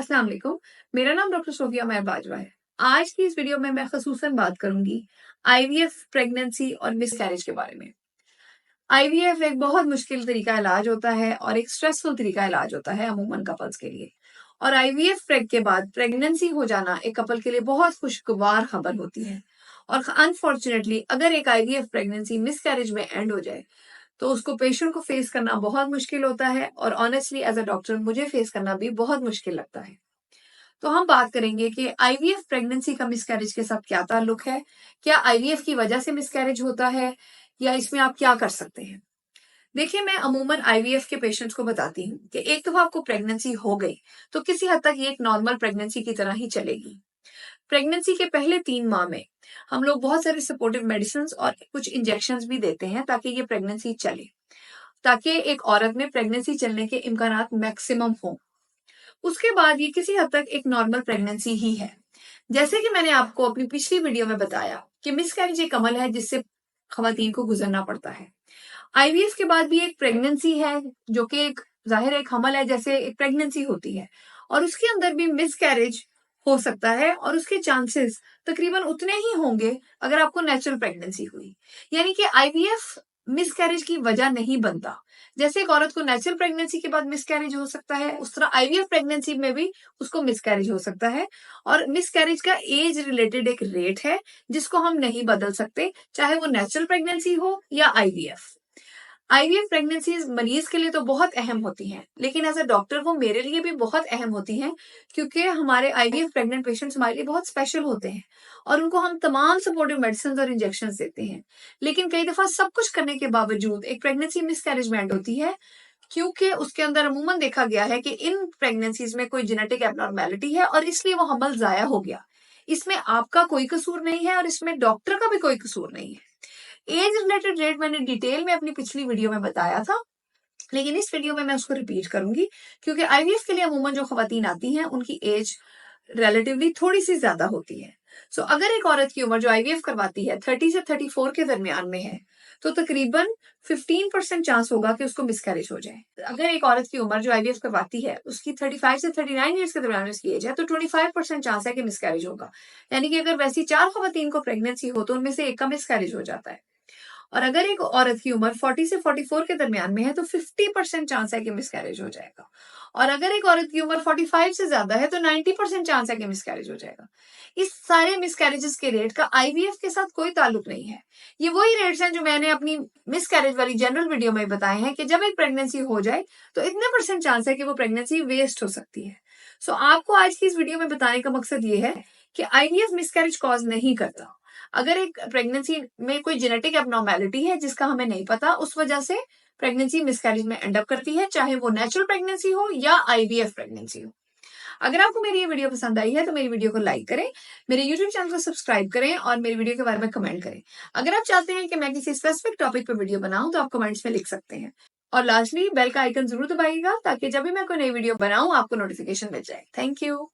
अस्सलाम वालेकुम। मेरा नाम डॉक्टर सोफिया महर बाजवा है। आज की इस वीडियो में मैं ख़ुसूसन बात करूंगी आईवीएफ प्रेगनेंसी और मिसकैरेज के बारे में। आईवीएफ एक बहुत मुश्किल तरीका इलाज होता है और एक स्ट्रेसफुल तरीका इलाज होता है अमूमन कपल्स के लिए। और आईवीएफ प्रेग के बाद प्रेगनेंसी हो जाना एक कपल के लिए बहुत खुशगवार खबर होती है। और अनफॉर्चुनेटली अगर एक आईवीएफ प्रेगनेंसी मिसकैरेज में एंड हो जाए तो उसको पेशेंट को फेस करना बहुत मुश्किल होता है और ऑनेस्टली एज अ डॉक्टर मुझे फेस करना भी बहुत मुश्किल लगता है। तो हम बात करेंगे कि आईवीएफ प्रेगनेंसी का मिसकैरेज के साथ क्या ताल्लुक है, क्या आईवीएफ की वजह से मिसकैरेज होता है या इसमें आप क्या कर सकते हैं। देखिए, मैं अमूमन आईवीएफ के पेशेंट्स को बताती हूँ कि एक दफा आपको प्रेगनेंसी हो गई तो किसी हद तक ये एक नॉर्मल प्रेगनेंसी की तरह ही चलेगी। प्रेगनेंसी के पहले 3 माह में हम लोग बहुत सारे सपोर्टिव मेडिसिन और कुछ इंजेक्शन भी देते हैं ताकि ये प्रेगनेंसी चले, ताकि एक औरत में प्रेगनेंसी चलने के इम्कानात मैक्सिमम हो। उसके बाद ये किसी हद तक एक नॉर्मल प्रेगनेंसी ही है। जैसे कि मैंने आपको अपनी पिछली वीडियो में बताया कि मिसकैरेज एक अमल है जिससे खवातीन को गुजरना पड़ता है। आईवीएफ के बाद भी एक प्रेगनेंसी है जो कि एक जाहिर एक हमल है जैसे एक प्रेगनेंसी होती है, और उसके अंदर भी मिसकैरेज हो सकता है और उसके चांसेस तकरीबन उतने ही होंगे अगर आपको नेचुरल प्रेगनेंसी हुई। यानी कि आईवीएफ मिसकैरेज की वजह नहीं बनता। जैसे एक औरत को नेचुरल प्रेगनेंसी के बाद मिसकैरेज हो सकता है, उस तरह आईवीएफ प्रेगनेंसी में भी उसको मिसकैरेज हो सकता है। और मिसकैरेज का एज रिलेटेड एक रेट है जिसको हम नहीं बदल सकते, चाहे वो नेचुरल प्रेगनेंसी हो या आईवीएफ। आईवीएफ प्रेगनेंसीज मरीज के लिए तो बहुत अहम होती हैं, लेकिन एज अ डॉक्टर वो मेरे लिए भी बहुत अहम होती हैं, क्योंकि हमारे आईवीएफ प्रेग्नेंट पेशेंट्स हमारे लिए बहुत स्पेशल होते हैं और उनको हम तमाम सपोर्टिव मेडिसिन और इंजेक्शन देते हैं। लेकिन कई दफा सब कुछ करने के बावजूद एक प्रेगनेंसी मिसकैरेजमेंट होती है, क्योंकि उसके अंदर अमूमन देखा गया है कि इन प्रेगनेंसीज में कोई जेनेटिक एबनॉर्मेलिटी है और इसलिए वो हमल जाया हो गया। इसमें आपका कोई कसूर नहीं है और इसमें डॉक्टर का भी कोई कसूर नहीं है। एज रिलेटेड रेट मैंने डिटेल में अपनी पिछली वीडियो में बताया था, लेकिन इस वीडियो में मैं उसको रिपीट करूंगी, क्योंकि आईवीएफ के लिए अमूमन जो खवातीन आती हैं उनकी एज रिलेटिवली थोड़ी सी ज्यादा होती है। अगर एक औरत की उम्र जो आईवीएफ करवाती है 30 से 34 के दरमियान में है तो तकरीबन 15% चांस होगा कि उसको मिसकैरेज हो जाए। अगर एक औरत की उम्र जो आईवीएफ करवाती है उसकी 35 से 39 ईयर्स के दरमियान में उसकी एज है तो 25% चांस है कि मिसकैरेज होगा। यानी कि अगर वैसी 4 खवातीन को प्रेगनेंसी हो तो उनमें से एक का मिसकैरेज हो जाता है। और अगर एक औरत की उम्र 40 से 44 के दरमियान में है तो 50% चांस है कि मिसकैरेज हो जाएगा। और अगर एक औरत की उम्र 45 से ज्यादा है तो 90% चांस है कि मिसकैरेज हो जाएगा। इस सारे मिसकैरेजेस के रेट का आईवीएफ के साथ कोई ताल्लुक नहीं है। ये वही रेट्स हैं जो मैंने अपनी मिसकैरेज वाली जनरल वीडियो में बताए हैं कि जब एक प्रेगनेंसी हो जाए तो इतने परसेंट चांस है कि वो प्रेगनेंसी वेस्ट हो सकती है। आपको आज की इस वीडियो में बताने का मकसद ये है कि आईवीएफ मिसकैरेज कॉज नहीं करता। अगर एक प्रेगनेंसी में कोई जेनेटिक एबनॉर्मेलिटी है जिसका हमें नहीं पता, उस वजह से प्रेगनेंसी मिसकैरेज में एंड अप करती है, चाहे वो नेचुरल प्रेगनेंसी हो या आईवीएफ प्रेगनेंसी हो। अगर आपको मेरी ये वीडियो पसंद आई है तो मेरी वीडियो को लाइक करें, मेरे यूट्यूब चैनल को सब्सक्राइब करें और मेरी वीडियो के बारे में कमेंट करें। अगर आप चाहते हैं कि मैं किसी स्पेसिफिक टॉपिक पर वीडियो बनाऊं तो आप कमेंट्स में लिख सकते हैं। और लास्टली बेल का आइकन जरूर दबाइएगा ताकि जब भी मैं कोई नई वीडियो बनाऊं आपको नोटिफिकेशन मिल जाए। Thank you.